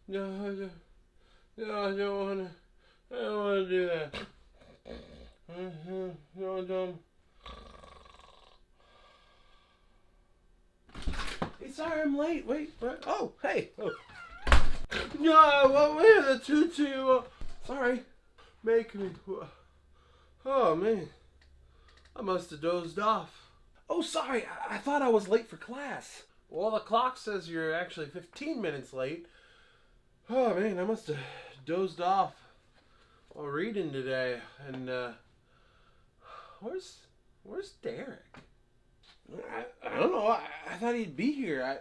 No, I don't wanna. I don't wanna do that. No, don't. Hey, sorry I'm late. Wait. What? Oh, hey. Oh. No, what way the tutu? Sorry. Make me. Oh, man. I must have dozed off. Oh, sorry. I thought I was late for class. Well, the clock says you're actually 15 minutes late. Oh, man, I must have dozed off while reading today. And, where's Derek? I don't know. I thought he'd be here.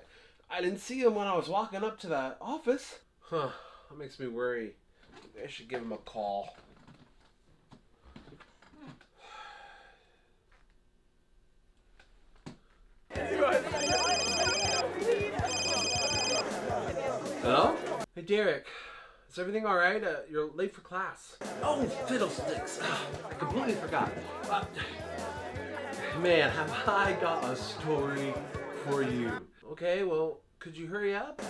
I didn't see him when I was walking up to the office. Huh. That makes me worry. Maybe I should give him a call. Hello? Hey, Derek. Is everything all right? You're late for class. Oh, fiddlesticks. I completely forgot. Man, have I got a story for you. Okay, well, could you hurry up?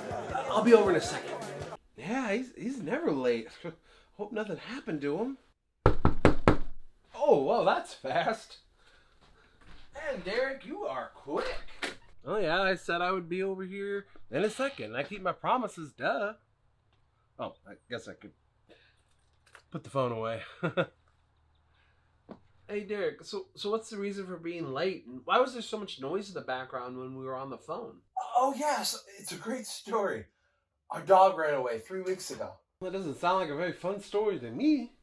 I'll be over in a second. Yeah, he's never late. Hope nothing happened to him. Oh, well, that's fast. Man, Derek, you are quick. Oh, yeah, I said I would be over here in a second. I keep my promises, duh. Oh, I guess I could put the phone away. Hey, Derek, so what's the reason for being late? And why was there so much noise in the background when we were on the phone? Oh, yes, it's a great story. Our dog ran away 3 weeks ago. That doesn't sound like a very fun story to me.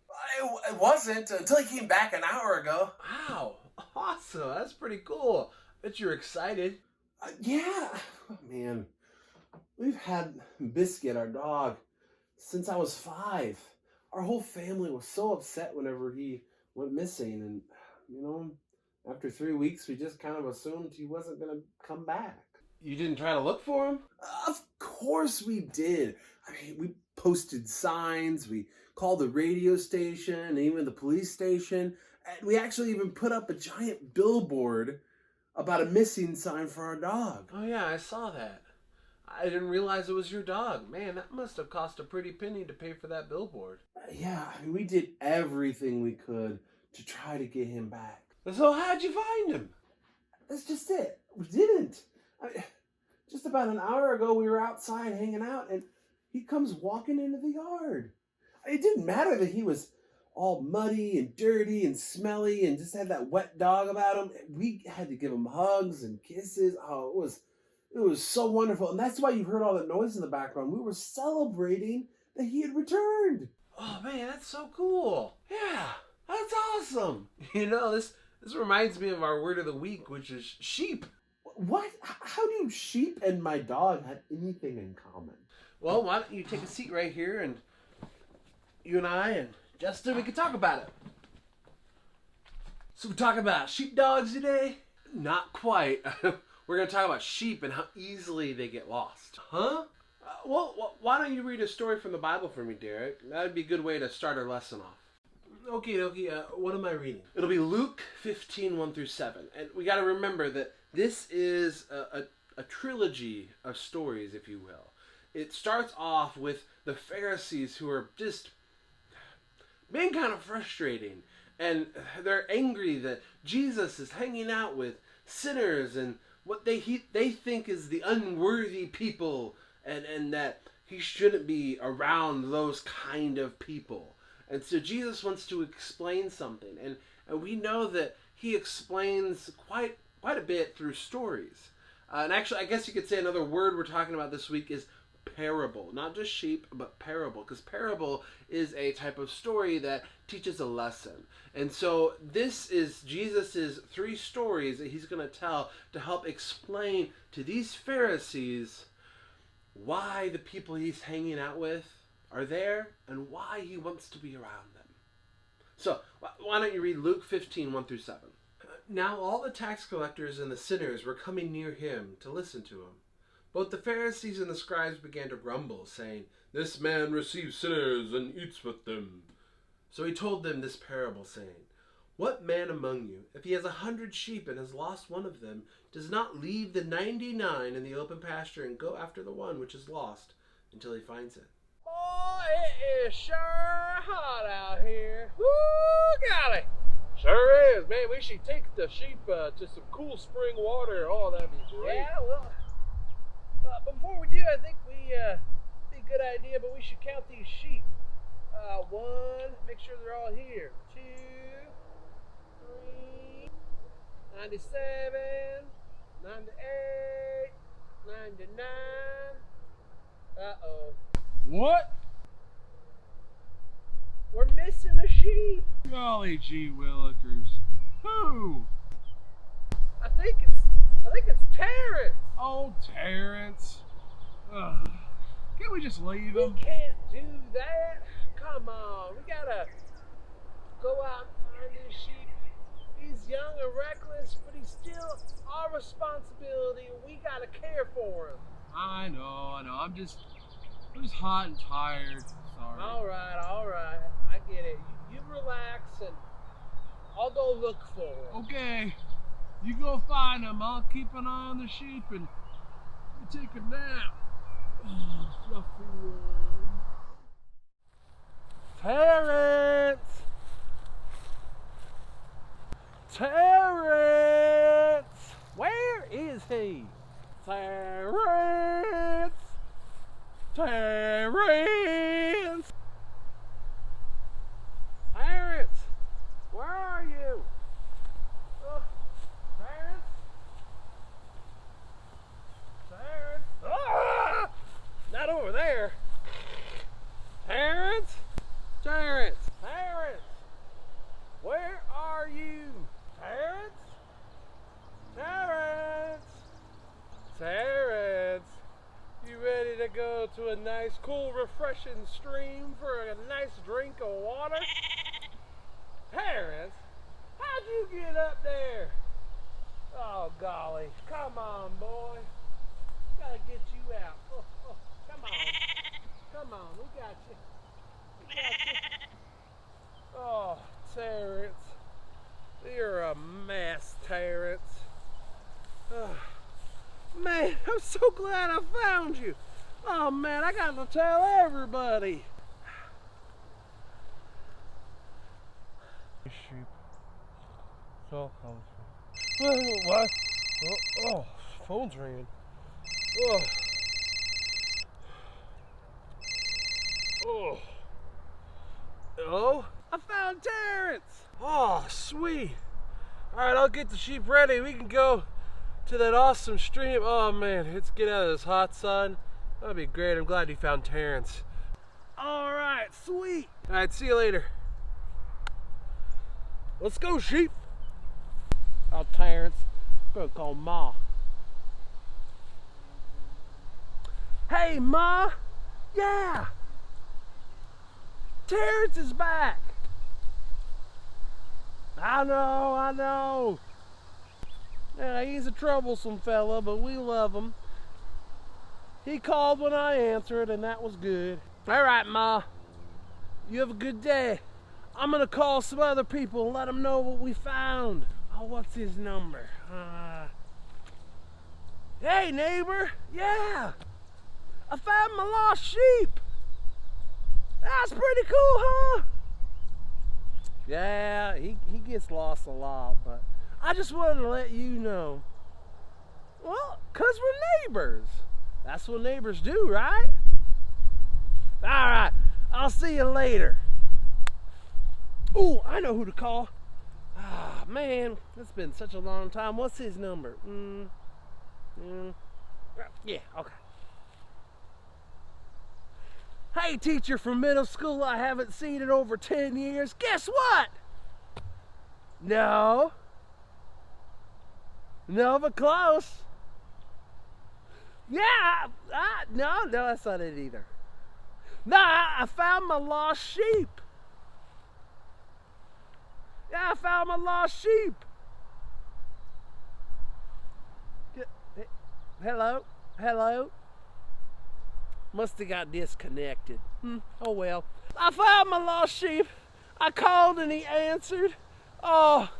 It wasn't until he came back an hour ago. Wow, awesome. That's pretty cool. Bet you're excited. Yeah. Oh, man, we've had Biscuit, our dog, since I was 5. Our whole family was so upset whenever he went missing. And, after 3 weeks, we just kind of assumed he wasn't going to come back. You didn't try to look for him? Of course we did. I mean, we posted signs, we called the radio station, and even the police station, and we actually even put up a giant billboard about a missing sign for our dog. Oh, yeah, I saw that. I didn't realize it was your dog. Man, that must have cost a pretty penny to pay for that billboard. Yeah, I mean, we did everything we could to try to get him back. So how'd you find him? That's just it. We didn't. Just about an hour ago, we were outside hanging out, and he comes walking into the yard. It didn't matter that he was all muddy and dirty and smelly and just had that wet dog about him. We had to give him hugs and kisses. Oh, it was so wonderful. And that's why you heard all that noise in the background. We were celebrating that he had returned. Oh, man, that's so cool. Yeah, that's awesome. This reminds me of our word of the week, which is sheep. What? How do sheep and my dog have anything in common? Well, why don't you take a seat right here, and you and I and Justin, we can talk about it. So we're talking about sheepdogs today? Not quite. We're going to talk about sheep and how easily they get lost. Huh? Well, why don't you read a story from the Bible for me, Derek? That would be a good way to start our lesson off. Okay. What am I reading? It'll be Luke 15, 1 through 7. And we got to remember that this is a trilogy of stories, if you will. It starts off with the Pharisees who are just being kind of frustrating. And they're angry that Jesus is hanging out with sinners and what they think is the unworthy people, and that he shouldn't be around those kind of people. And so Jesus wants to explain something. And we know that he explains quite a bit through stories. And actually, I guess you could say another word we're talking about this week is parable. Not just sheep, but parable. Because parable is a type of story that teaches a lesson. And so this is Jesus' 3 stories that he's going to tell to help explain to these Pharisees why the people he's hanging out with are there and why he wants to be around them. So, why don't you read Luke 15, 1 through 7. Now all the tax collectors and the sinners were coming near him to listen to him. Both the Pharisees and the scribes began to grumble, saying, "This man receives sinners and eats with them." So he told them this parable, saying, "What man among you, if he has 100 sheep and has lost one of them, does not leave the 99 in the open pasture and go after the one which is lost until he finds it? Boy, it is sure hot out here. Woo, golly. Sure is, man. We should take the sheep to some cool spring water. Oh, that'd be great. Yeah, well, before we do, I think be a good idea, but we should count these sheep. One, make sure they're all here. 2, 3, 97, 98, 99. Uh-oh. What? We're missing a sheep. Golly gee willikers. Who? I think it's Terrence. Oh, Terrence. Ugh. Can't we just leave We him? can't do that. Come on, we gotta go out and find this sheep. He's young and reckless, but he's still our responsibility, and we gotta care for him. I know. I'm just hot and tired. Sorry. All right. I get it. You relax, and I'll go look for him. Okay. You go find him. I'll keep an eye on the sheep and you take a nap. Oh, fluffy one. Terrence! Where is he? Terrence! Where are you? Terrence? Ah! Not over there. Terrence? Where are you? Terrence, you ready to go to a nice, cool, refreshing stream for a nice drink of water? Terrence, how'd you get up there? Oh, golly. Come on, boy. Gotta get you out. Oh, come on. We got you. Oh, Terrence. You're a mess, Terrence. Oh, man, I'm so glad I found you. Oh, man, I got to tell everybody. Sheep. So What? Oh, phone's ringing. Oh, I found Terrence. Oh, sweet. All right, I'll get the sheep ready. We can go to that awesome stream. Oh, man, let's get out of this hot sun. That'll be great. I'm glad you found Terrence. All right, sweet. All right, see you later. Let's go, sheep. Oh, Terrence. I'm gonna call Ma. Hey, Ma. Yeah. Terrence is back. I know. Yeah, he's a troublesome fella, but we love him. He called when I answered, and that was good. All right, Ma. You have a good day. I'm gonna call some other people and let them know what we found. Oh, what's his number? Hey, neighbor. Yeah. I found my lost sheep. That's pretty cool, huh? Yeah, he gets lost a lot, but I just wanted to let you know. Well, 'cause we're neighbors. That's what neighbors do, right? All right, I'll see you later. Ooh, I know who to call. Ah, man, it's been such a long time. What's his number? Yeah, okay. Hey, teacher from middle school I haven't seen in over 10 years. Guess what? No, but close. Yeah, no, that's not it either. No, I found my lost sheep. Yeah, I found my lost sheep. Hello? Must have got disconnected. Oh well. I found my lost sheep. I called and he answered. Oh,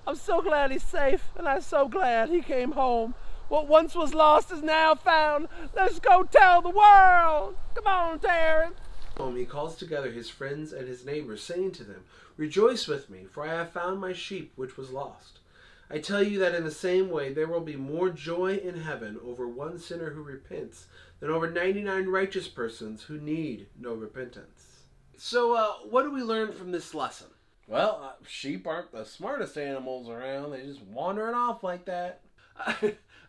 I'm so glad he's safe, and I'm so glad he came home. What once was lost is now found. Let's go tell the world. Come on, Terrence. Home, he calls together his friends and his neighbors, saying to them, "Rejoice with me, for I have found my sheep which was lost." I tell you that in the same way there will be more joy in heaven over one sinner who repents than over 99 righteous persons who need no repentance. So, what do we learn from this lesson? Well, sheep aren't the smartest animals around. They just wandering off like that.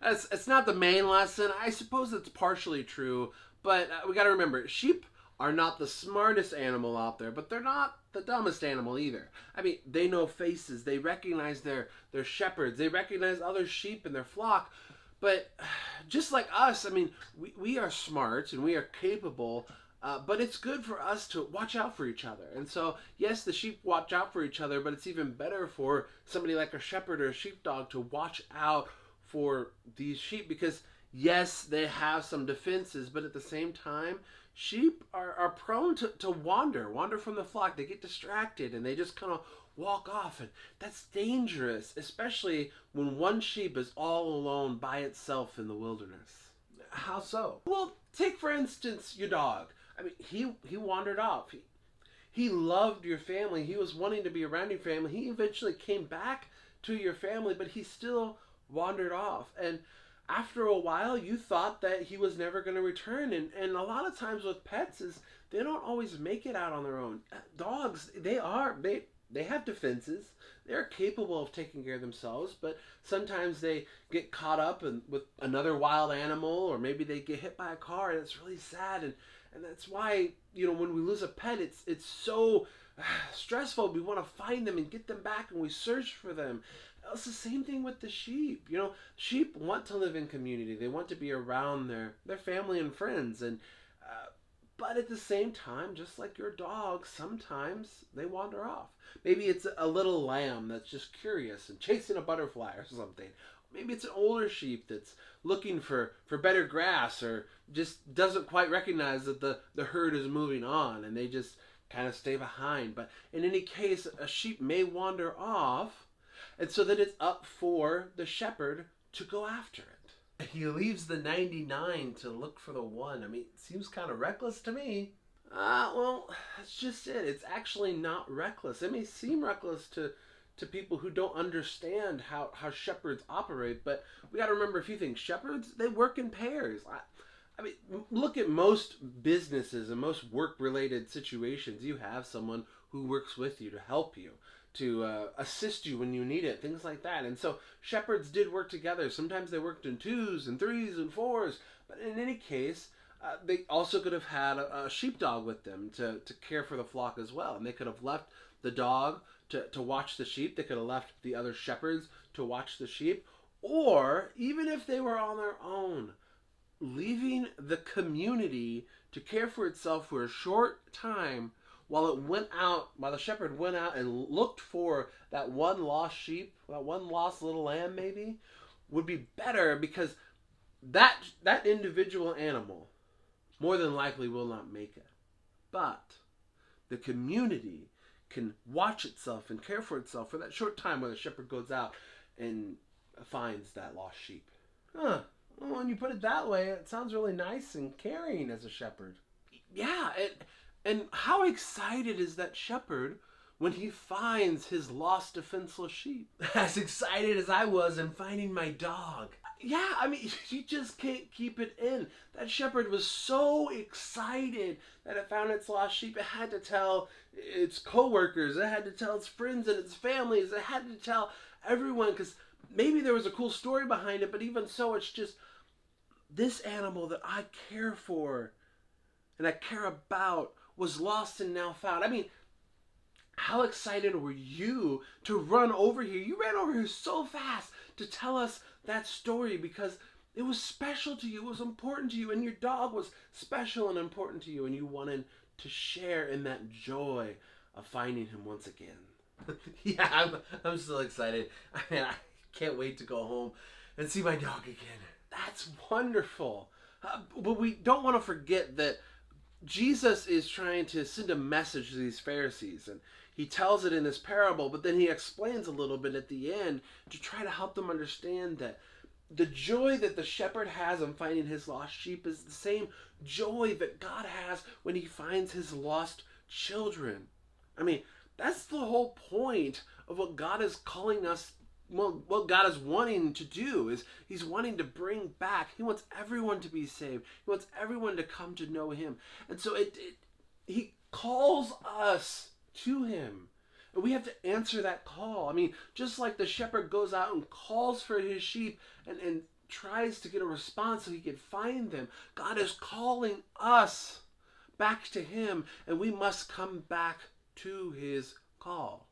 It's not the main lesson. I suppose it's partially true, but we got to remember, sheep are not the smartest animal out there, but they're not the dumbest animal either. I mean, they know faces. They recognize their shepherds. They recognize other sheep in their flock. But just like us, I mean, we are smart and we are capable, but it's good for us to watch out for each other. And so, yes, the sheep watch out for each other, but it's even better for somebody like a shepherd or a sheepdog to watch out for these sheep because, yes, they have some defenses, but at the same time, sheep are prone to wander from the flock. They get distracted and they just kind of walk off, and that's dangerous, especially when one sheep is all alone by itself in the wilderness. How so? Well, take for instance your dog. I mean, he wandered off. He loved your family. He was wanting to be around your family. He eventually came back to your family, but he still wandered off. And after a while, you thought that he was never going to return. And a lot of times with pets is they don't always make it out on their own. Dogs, they have defenses. They're capable of taking care of themselves, but sometimes they get caught up with another wild animal, or maybe they get hit by a car, and it's really sad. And that's why, when we lose a pet, it's so stressful. We want to find them and get them back, and we search for them. It's the same thing with the sheep. Sheep want to live in community. They want to be around their family and friends. But at the same time, just like your dog, sometimes they wander off. Maybe it's a little lamb that's just curious and chasing a butterfly or something. Maybe it's an older sheep that's looking for better grass, or just doesn't quite recognize that the herd is moving on and they just kind of stay behind. But in any case, a sheep may wander off, and so then it's up for the shepherd to go after it. He leaves the 99 to look for the one. I mean, it seems kind of reckless to me. Well, that's just it. It's actually not reckless. It may seem reckless to people who don't understand how shepherds operate, but we got to remember a few things. Shepherds, they work in pairs. I mean, look at most businesses and most work-related situations. You have someone who works with you to help you, to assist you when you need it, things like that. And so shepherds did work together. Sometimes they worked in 2s and 3s and 4s, but in any case, they also could have had a sheepdog with them to care for the flock as well. And they could have left the dog to watch the sheep. They could have left the other shepherds to watch the sheep. Or, even if they were on their own, leaving the community to care for itself for a short time while the shepherd went out and looked for that one lost sheep, that one lost little lamb maybe, would be better, because that individual animal more than likely will not make it. But the community can watch itself and care for itself for that short time when the shepherd goes out and finds that lost sheep. Well, when you put it that way, it sounds really nice and caring as a shepherd. Yeah, and how excited is that shepherd when he finds his lost defenseless sheep? As excited as I was in finding my dog. Yeah, I mean, you just can't keep it in. That shepherd was so excited that it found its lost sheep. It had to tell its co-workers. It had to tell its friends and its families. It had to tell everyone, because maybe there was a cool story behind it, but even so, it's just this animal that I care for and I care about was lost and now found. I mean, how excited were you to run over here? You ran over here so fast to tell us that story because it was special to you, it was important to you, and your dog was special and important to you, and you wanted to share in that joy of finding him once again. Yeah, I'm still excited. I mean, I can't wait to go home and see my dog again. That's wonderful. But we don't want to forget that Jesus is trying to send a message to these Pharisees, and he tells it in this parable, but then he explains a little bit at the end to try to help them understand that the joy that the shepherd has in finding his lost sheep is the same joy that God has when he finds his lost children. I mean, that's the whole point of what God is calling us. Well, what God is wanting to do is he's wanting to bring back. He wants everyone to be saved. He wants everyone to come to know him. And so he calls us to him. And we have to answer that call. I mean, just like the shepherd goes out and calls for his sheep and tries to get a response so he can find them, God is calling us back to him, and we must come back to his call.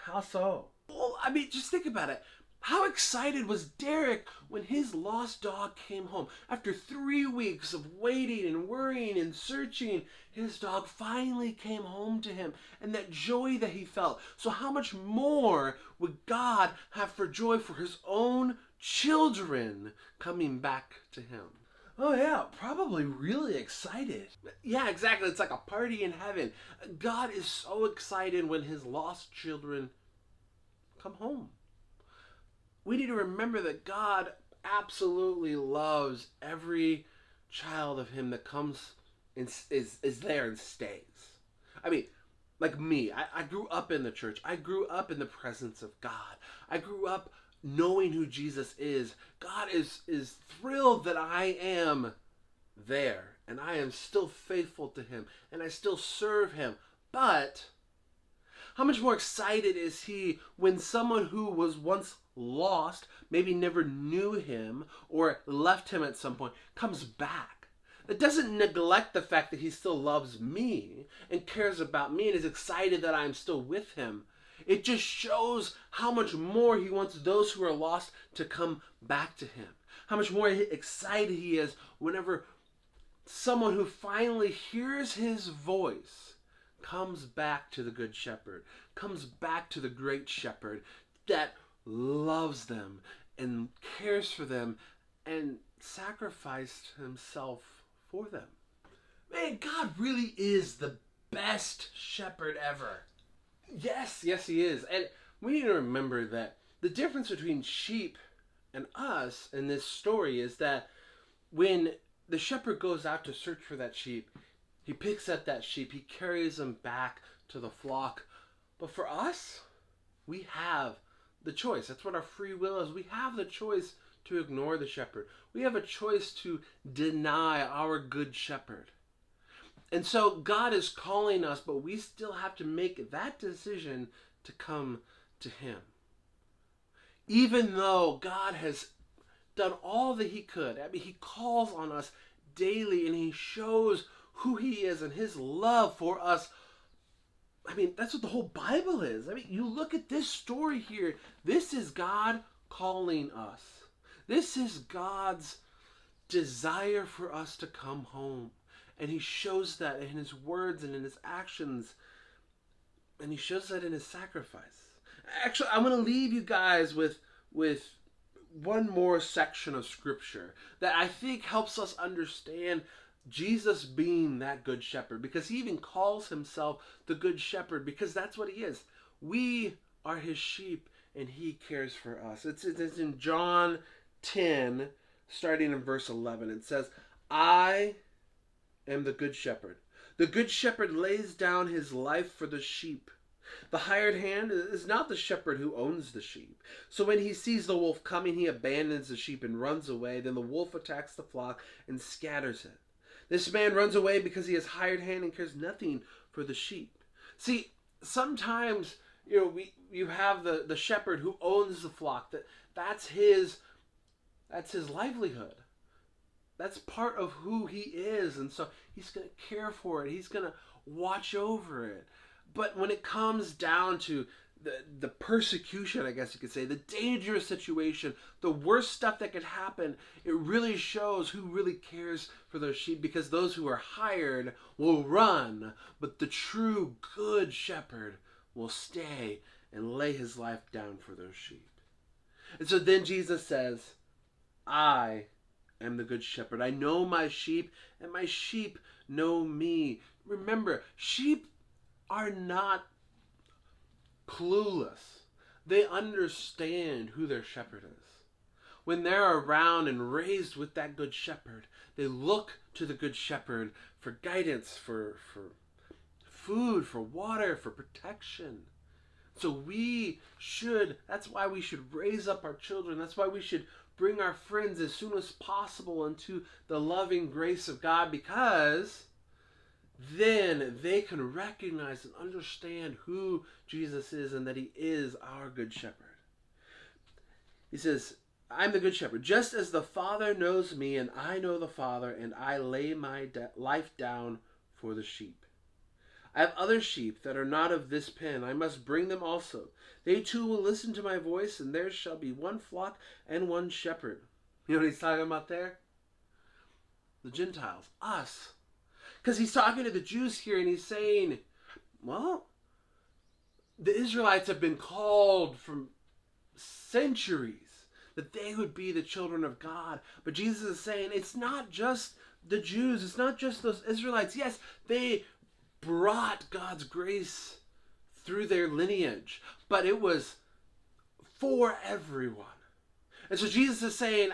How so? Well, I mean, just think about it. How excited was Derek when his lost dog came home? After 3 weeks of waiting and worrying and searching, his dog finally came home to him, and that joy that he felt. So how much more would God have for joy for his own children coming back to him? Oh yeah, probably really excited. Yeah, exactly. It's like a party in heaven. God is so excited when his lost children come home. We need to remember that God absolutely loves every child of him that comes and is there and stays. I mean, like me, I grew up in the church. I grew up in the presence of God. I grew up knowing who Jesus is. God is thrilled that I am there, and I am still faithful to him, and I still serve him. But how much more excited is he when someone who was once lost, maybe never knew him or left him at some point, comes back? That doesn't neglect the fact that he still loves me and cares about me and is excited that I'm still with him. It just shows how much more he wants those who are lost to come back to him. How much more excited he is whenever someone who finally hears his voice comes back to the Good Shepherd, comes back to the Great Shepherd that loves them and cares for them and sacrificed himself for them. Man, God really is the best shepherd ever. Yes, he is. And we need to remember that the difference between sheep and us in this story is that when the shepherd goes out to search for that sheep, he picks up that sheep, he carries them back to the flock. But for us, we have the choice. That's what our free will is. We have the choice to ignore the shepherd. We have a choice to deny our good shepherd. And so God is calling us, but we still have to make that decision to come to him. Even though God has done all that he could. I mean, he calls on us daily and he shows who he is and his love for us. I mean, that's what the whole Bible is. I mean, you look at this story here. This is God calling us. This is God's desire for us to come home. And he shows that in his words and in his actions. And he shows that in his sacrifice. Actually, I'm going to leave you guys with one more section of scripture that I think helps us understand Jesus being that good shepherd, because he even calls himself the good shepherd, because that's what he is. We are his sheep and he cares for us. It's in John 10, starting in verse 11. It says, I am the good shepherd. The good shepherd lays down his life for the sheep. The hired hand is not the shepherd who owns the sheep. So when he sees the wolf coming, he abandons the sheep and runs away. Then the wolf attacks the flock and scatters it. This man runs away because he has hired hand and cares nothing for the sheep. See, sometimes you have the shepherd who owns the flock. That's his livelihood. That's part of who he is, and so he's going to care for it. He's going to watch over it. But when it comes down to the persecution, I guess you could say, the dangerous situation, the worst stuff that could happen, it really shows who really cares for those sheep, because those who are hired will run, but the true good shepherd will stay and lay his life down for those sheep. And so then Jesus says, I am the good shepherd. I know my sheep, and my sheep know me. Remember, sheep are not clueless. They understand who their shepherd is. when they're around and raised with that good shepherd, they look to the good shepherd for guidance, for food, for water, for protection. So that's why we should raise up our children. That's why we should bring our friends as soon as possible into the loving grace of God, because then they can recognize and understand who Jesus is and that he is our good shepherd. He says, I'm the good shepherd, just as the Father knows me and I know the Father, and I lay my life down for the sheep. I have other sheep that are not of this pen. I must bring them also. They too will listen to my voice, and there shall be one flock and one shepherd. You know what he's talking about there? The Gentiles, us. Because he's talking to the Jews here, and he's saying, well, the Israelites have been called from centuries that they would be the children of God. But Jesus is saying it's not just the Jews. It's not just those Israelites. Yes, they brought God's grace through their lineage, but it was for everyone. And so Jesus is saying,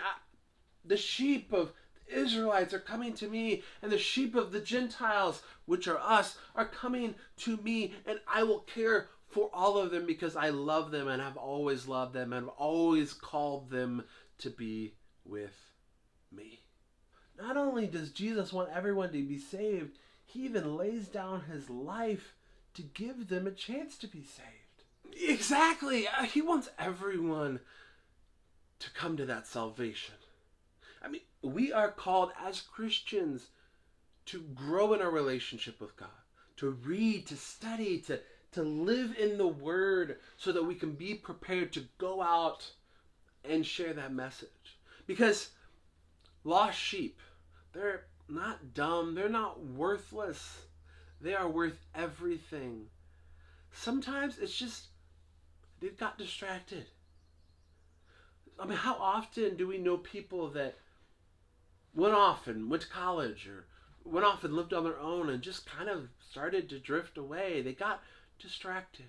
the sheep of the Israelites are coming to me, and the sheep of the Gentiles, which are us, are coming to me, and I will care for all of them because I love them and have always loved them and have always called them to be with me. Not only does Jesus want everyone to be saved, he even lays down his life to give them a chance to be saved. Exactly. He wants everyone to come to that salvation. I mean, we are called as Christians to grow in our relationship with God, to read, to study, to live in the Word so that we can be prepared to go out and share that message. Because lost sheep, they're not dumb, they're not worthless, they are worth everything. Sometimes it's just they've got distracted. I mean, how often do we know people that went off and went to college or went off and lived on their own and just kind of started to drift away? They got distracted.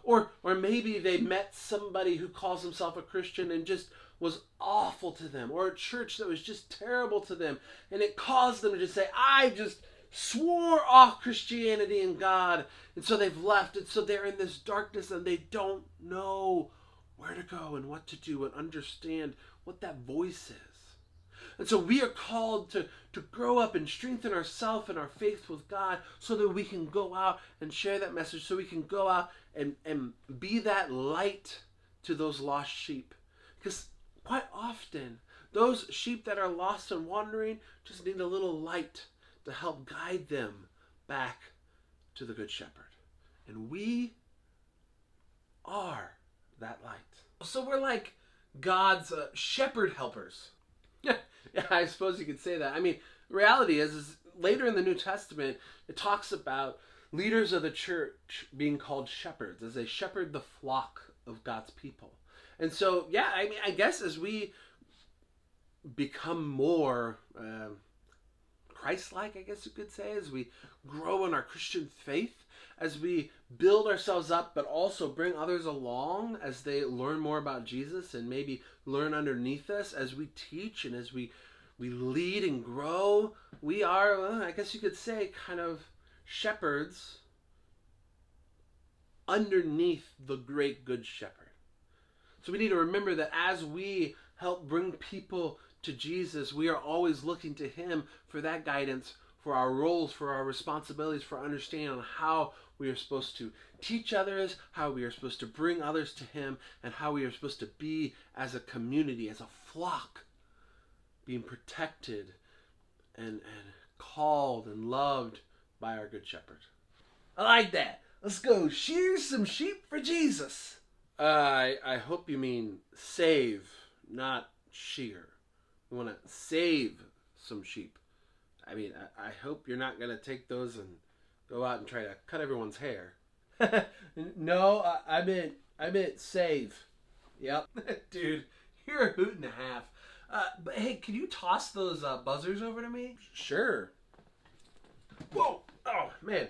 Or maybe they met somebody who calls himself a Christian and just was awful to them, or a church that was just terrible to them, and it caused them to just say, I just swore off Christianity and God, and so they've left, and so they're in this darkness and they don't know where to go and what to do and understand what that voice is. And so we are called to grow up and strengthen ourselves and our faith with God so that we can go out and share that message, so we can go out and be that light to those lost sheep. Because quite often, those sheep that are lost and wandering just need a little light to help guide them back to the Good Shepherd. And we are that light. So we're like God's shepherd helpers. Yeah, I suppose you could say that. I mean, the reality is later in the New Testament, it talks about leaders of the church being called shepherds, as they shepherd the flock of God's people. And so, yeah, I mean, I guess as we become more Christ-like, I guess you could say, as we grow in our Christian faith, as we build ourselves up, but also bring others along as they learn more about Jesus and maybe learn underneath us, as we teach and as we lead and grow, we are, well, I guess you could say, kind of shepherds underneath the great Good Shepherd. So we need to remember that as we help bring people to Jesus, we are always looking to him for that guidance, for our roles, for our responsibilities, for understanding on how we are supposed to teach others, how we are supposed to bring others to him, and how we are supposed to be as a community, as a flock, being protected and called and loved by our Good Shepherd. I like that. Let's go shear some sheep for Jesus. I hope you mean save, not shear. We want to save some sheep. I mean, I hope you're not going to take those and go out and try to cut everyone's hair. No, I meant save. Yep. Dude, you're a hoot and a half. But hey, can you toss those buzzers over to me? Sure. Whoa! Oh, man.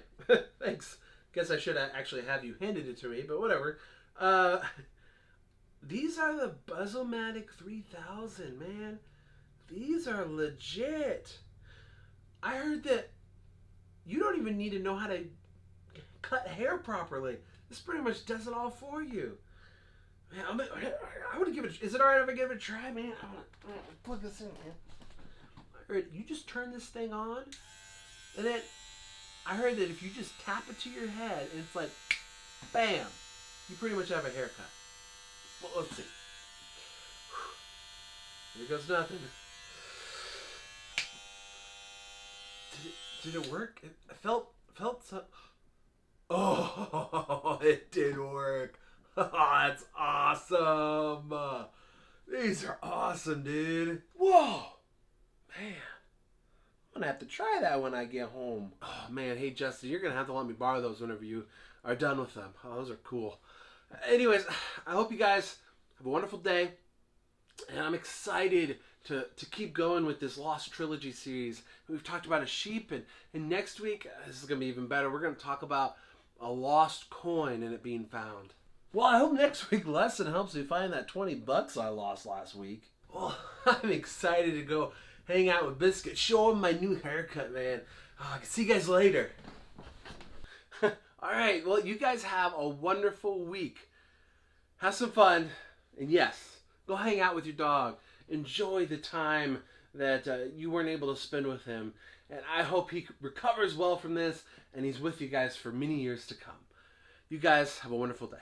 Thanks. Guess I should actually have you handed it to me, but whatever. These are the Buzzomatic 3000, man. These are legit. I heard that you don't even need to know how to cut hair properly. This pretty much does it all for you. Man, I want to give it. Is it alright if I give it a try, man? I'm gonna plug this in, man. I heard you just turn this thing on, and then I heard that if you just tap it to your head, and it's like, bam, you pretty much have a haircut. Well, let's see. Here goes nothing. Did it work? It felt so. Oh, it did work. That's awesome. These are awesome, dude. Whoa, man. I'm gonna have to try that when I get home. Oh man, hey Justin, you're gonna have to let me borrow those whenever you are done with them. Oh, those are cool. Anyways, I hope you guys have a wonderful day, and I'm excited to keep going with this Lost Trilogy series. We've talked about a sheep, and next week, this is going to be even better. We're going to talk about a lost coin and it being found. Well, I hope next week's lesson helps me find that $20 I lost last week. Well, I'm excited to go hang out with Biscuit, show him my new haircut, man. Oh, I can see you guys later. All right, well, you guys have a wonderful week. Have some fun, and yes, go hang out with your dog. Enjoy the time that you weren't able to spend with him. And I hope he recovers well from this and he's with you guys for many years to come. You guys have a wonderful day.